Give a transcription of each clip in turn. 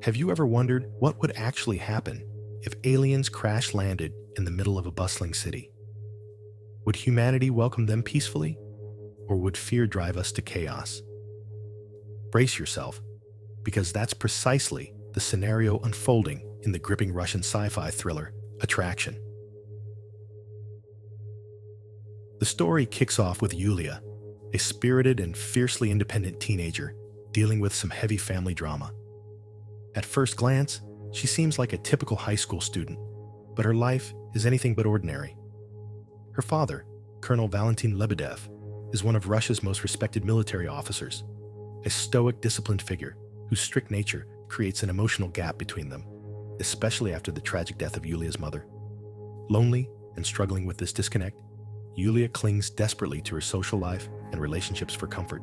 Have you ever wondered what would actually happen if aliens crash landed in the middle of a bustling city? Would humanity welcome them peacefully, or would fear drive us to chaos? Brace yourself, because that's precisely the scenario unfolding in the gripping Russian sci-fi thriller, Attraction. The story kicks off with Yulia, a spirited and fiercely independent teenager dealing with some heavy family drama. At first glance, she seems like a typical high school student, but her life is anything but ordinary. Her father, Colonel Valentin Lebedev, is one of Russia's most respected military officers, a stoic, disciplined figure whose strict nature creates an emotional gap between them, especially after the tragic death of Yulia's mother. Lonely and struggling with this disconnect, Yulia clings desperately to her social life and relationships for comfort.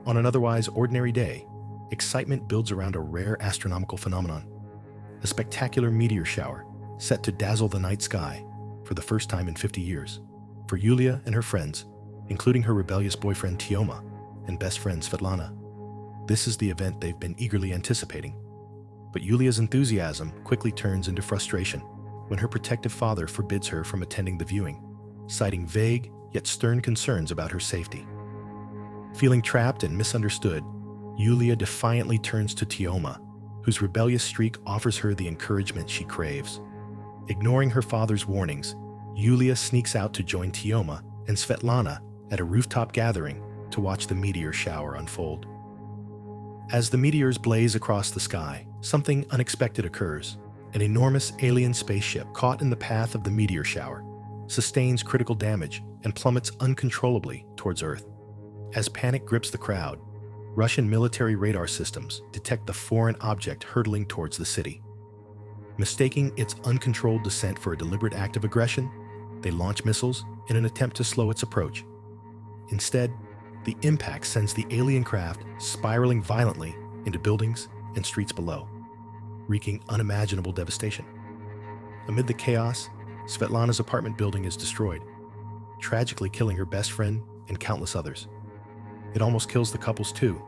On an otherwise ordinary day, excitement builds around a rare astronomical phenomenon, a spectacular meteor shower set to dazzle the night sky for the first time in 50 years. For Yulia and her friends, including her rebellious boyfriend Tioma and best friend Svetlana, this is the event they've been eagerly anticipating. But Yulia's enthusiasm quickly turns into frustration when her protective father forbids her from attending the viewing, citing vague yet stern concerns about her safety. Feeling trapped and misunderstood, Yulia defiantly turns to Tioma, whose rebellious streak offers her the encouragement she craves. Ignoring her father's warnings, Yulia sneaks out to join Tioma and Svetlana at a rooftop gathering to watch the meteor shower unfold. As the meteors blaze across the sky, something unexpected occurs. An enormous alien spaceship caught in the path of the meteor shower sustains critical damage and plummets uncontrollably towards Earth. As panic grips the crowd, Russian military radar systems detect the foreign object hurtling towards the city. Mistaking its uncontrolled descent for a deliberate act of aggression, they launch missiles in an attempt to slow its approach. Instead, the impact sends the alien craft spiraling violently into buildings and streets below, wreaking unimaginable devastation. Amid the chaos, Svetlana's apartment building is destroyed, tragically killing her best friend and countless others. It almost kills the couples too,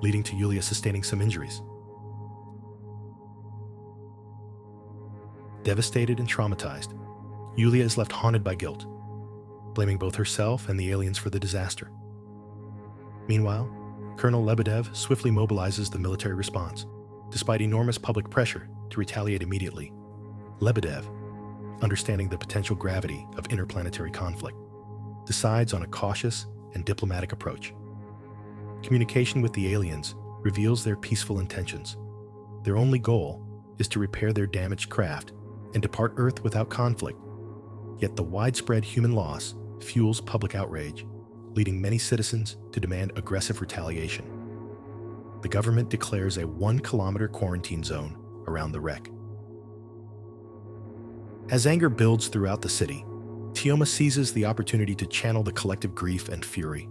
leading to Yulia sustaining some injuries. Devastated and traumatized, Yulia is left haunted by guilt, blaming both herself and the aliens for the disaster. Meanwhile, Colonel Lebedev swiftly mobilizes the military response. Despite enormous public pressure to retaliate immediately, Lebedev, understanding the potential gravity of interplanetary conflict, decides on a cautious and diplomatic approach. Communication with the aliens reveals their peaceful intentions. Their only goal is to repair their damaged craft and depart Earth without conflict. Yet the widespread human loss fuels public outrage, leading many citizens to demand aggressive retaliation. The government declares a 1-kilometer quarantine zone around the wreck. As anger builds throughout the city, Tioma seizes the opportunity to channel the collective grief and fury.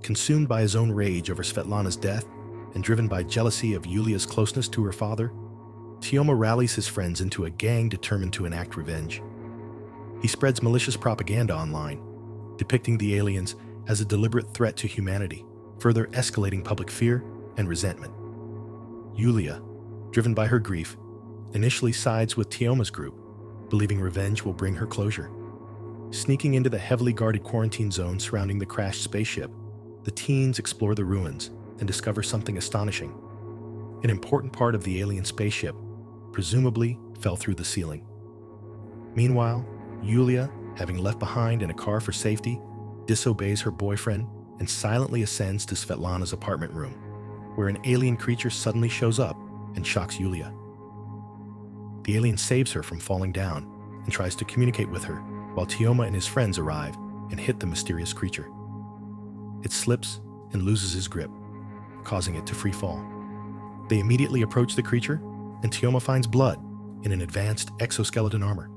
Consumed by his own rage over Svetlana's death and driven by jealousy of Yulia's closeness to her father, Tioma rallies his friends into a gang determined to enact revenge. He spreads malicious propaganda online, depicting the aliens as a deliberate threat to humanity, further escalating public fear and resentment. Yulia, driven by her grief, initially sides with Tioma's group, believing revenge will bring her closure. Sneaking into the heavily guarded quarantine zone surrounding the crashed spaceship, the teens explore the ruins and discover something astonishing. An important part of the alien spaceship presumably fell through the ceiling. Meanwhile, Yulia, having left behind in a car for safety, disobeys her boyfriend and silently ascends to Svetlana's apartment room, where an alien creature suddenly shows up and shocks Yulia. The alien saves her from falling down and tries to communicate with her, while Tioma and his friends arrive and hit the mysterious creature. It slips and loses his grip, causing it to free fall. They immediately approach the creature, and Tioma finds blood in an advanced exoskeleton armor.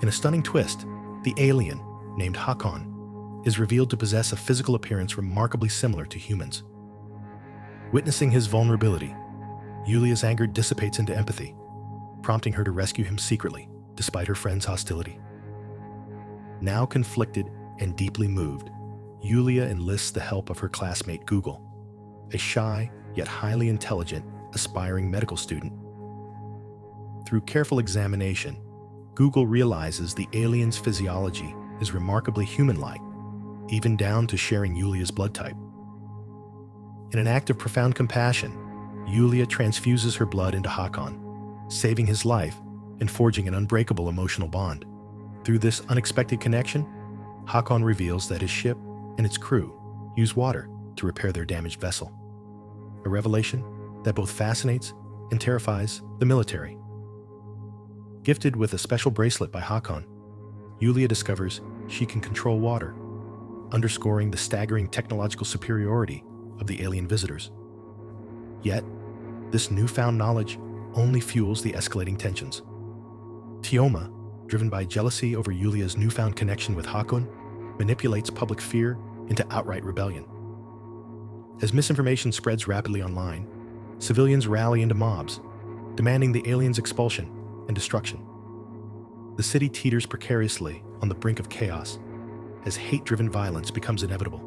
In a stunning twist, the alien, named Hakon, is revealed to possess a physical appearance remarkably similar to humans. Witnessing his vulnerability, Yulia's anger dissipates into empathy, prompting her to rescue him secretly, despite her friend's hostility. Now conflicted and deeply moved, Yulia enlists the help of her classmate Google, a shy yet highly intelligent aspiring medical student. Through careful examination, Google realizes the alien's physiology is remarkably human-like, even down to sharing Yulia's blood type. In an act of profound compassion, Yulia transfuses her blood into Hakon, saving his life and forging an unbreakable emotional bond. Through this unexpected connection, Hakon reveals that his ship and its crew use water to repair their damaged vessel. A revelation that both fascinates and terrifies the military. Gifted with a special bracelet by Hakon, Yulia discovers she can control water, underscoring the staggering technological superiority of the alien visitors. Yet, this newfound knowledge only fuels the escalating tensions. Tioma, driven by jealousy over Yulia's newfound connection with Hakon, manipulates public fear into outright rebellion. As misinformation spreads rapidly online, civilians rally into mobs, demanding the aliens' expulsion and destruction. The city teeters precariously on the brink of chaos as hate-driven violence becomes inevitable.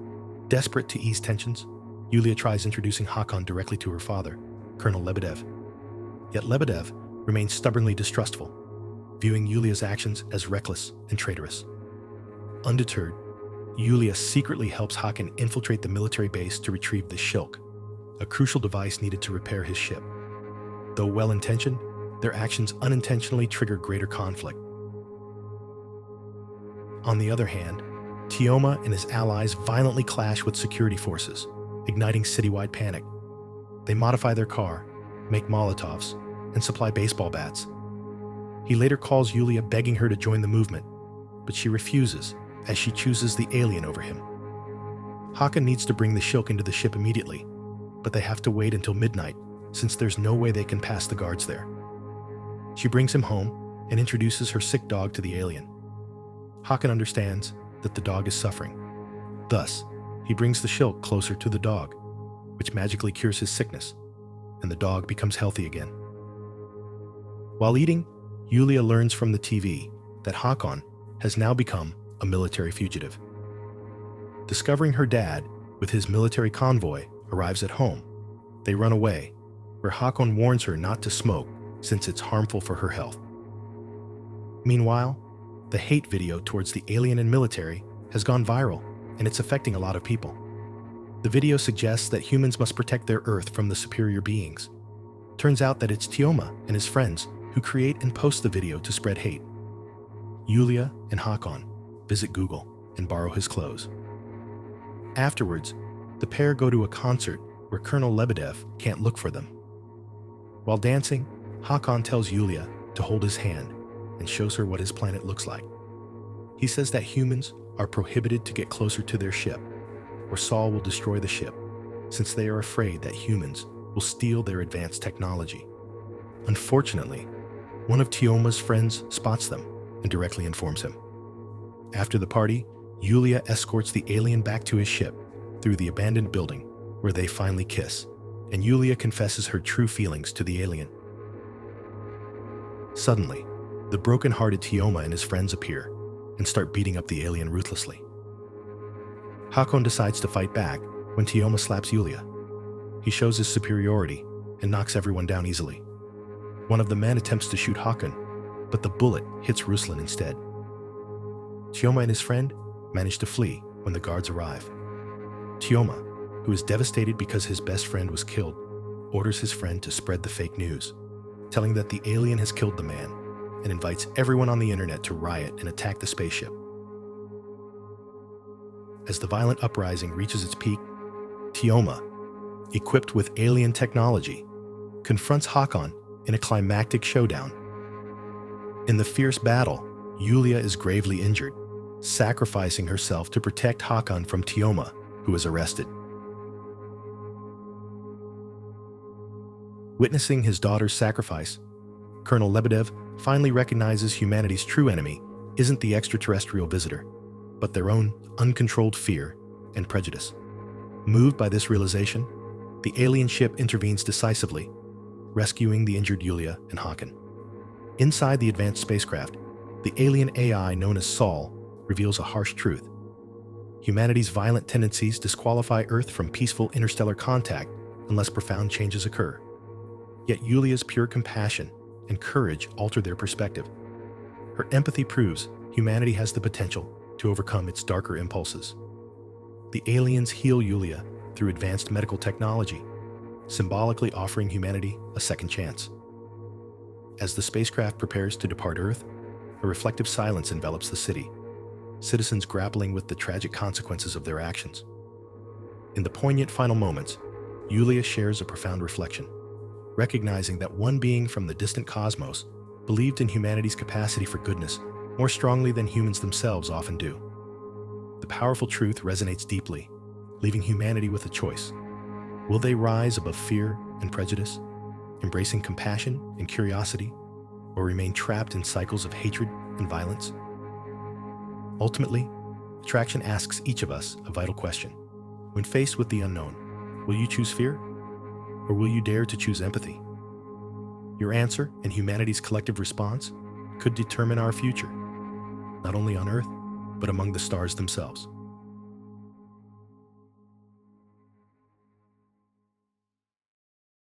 Desperate to ease tensions, Yulia tries introducing Hakon directly to her father, Colonel Lebedev. Yet Lebedev remains stubbornly distrustful, viewing Yulia's actions as reckless and traitorous. Undeterred, Yulia secretly helps Hakon infiltrate the military base to retrieve the Shilk, a crucial device needed to repair his ship. Though well-intentioned, their actions unintentionally trigger greater conflict. On the other hand, Tioma and his allies violently clash with security forces, igniting citywide panic. They modify their car, make Molotovs, and supply baseball bats. He later calls Yulia, begging her to join the movement, but she refuses as she chooses the alien over him. Hakon needs to bring the Shilk into the ship immediately, but they have to wait until midnight since there's no way they can pass the guards there. She brings him home and introduces her sick dog to the alien. Hakon understands that the dog is suffering. Thus, he brings the Shilk closer to the dog, which magically cures his sickness, and the dog becomes healthy again. While eating, Yulia learns from the TV that Hakon has now become a military fugitive. Discovering her dad with his military convoy arrives at home, they run away, where Hakon warns her not to smoke since it's harmful for her health. Meanwhile, the hate video towards the alien and military has gone viral, and it's affecting a lot of people. The video suggests that humans must protect their Earth from the superior beings. Turns out that it's Tioma and his friends who create and post the video to spread hate. Yulia and Hakon visit Google and borrow his clothes. Afterwards, the pair go to a concert where Colonel Lebedev can't look for them. While dancing, Hakon tells Yulia to hold his hand and shows her what his planet looks like. He says that humans are prohibited to get closer to their ship, or Saul will destroy the ship, since they are afraid that humans will steal their advanced technology. Unfortunately, one of Tioma's friends spots them and directly informs him. After the party, Yulia escorts the alien back to his ship through the abandoned building, where they finally kiss, and Yulia confesses her true feelings to the alien. Suddenly, the broken-hearted Tioma and his friends appear and start beating up the alien ruthlessly. Hakon decides to fight back when Tioma slaps Yulia. He shows his superiority and knocks everyone down easily. One of the men attempts to shoot Hakon, but the bullet hits Ruslan instead. Tioma and his friend manage to flee when the guards arrive. Tioma, who is devastated because his best friend was killed, orders his friend to spread the fake news, telling that the alien has killed the man, and invites everyone on the internet to riot and attack the spaceship. As the violent uprising reaches its peak, Tioma, equipped with alien technology, confronts Hakon in a climactic showdown. In the fierce battle, Yulia is gravely injured, sacrificing herself to protect Hakon from Tioma, who is arrested. Witnessing his daughter's sacrifice, Colonel Lebedev finally recognizes humanity's true enemy isn't the extraterrestrial visitor, but their own uncontrolled fear and prejudice. Moved by this realization, the alien ship intervenes decisively, rescuing the injured Yulia and Hakon. Inside the advanced spacecraft, the alien AI known as Saul reveals a harsh truth. Humanity's violent tendencies disqualify Earth from peaceful interstellar contact unless profound changes occur. Yet Yulia's pure compassion and courage alter their perspective. Her empathy proves humanity has the potential to overcome its darker impulses. The aliens heal Yulia through advanced medical technology, symbolically offering humanity a second chance. As the spacecraft prepares to depart Earth, a reflective silence envelops the city, citizens grappling with the tragic consequences of their actions. In the poignant final moments, Yulia shares a profound reflection, recognizing that one being from the distant cosmos believed in humanity's capacity for goodness more strongly than humans themselves often do. The powerful truth resonates deeply, leaving humanity with a choice. Will they rise above fear and prejudice, embracing compassion and curiosity, or remain trapped in cycles of hatred and violence? Ultimately, Attraction asks each of us a vital question. When faced with the unknown, will you choose fear, or will you dare to choose empathy? Your answer and humanity's collective response could determine our future, not only on Earth, but among the stars themselves.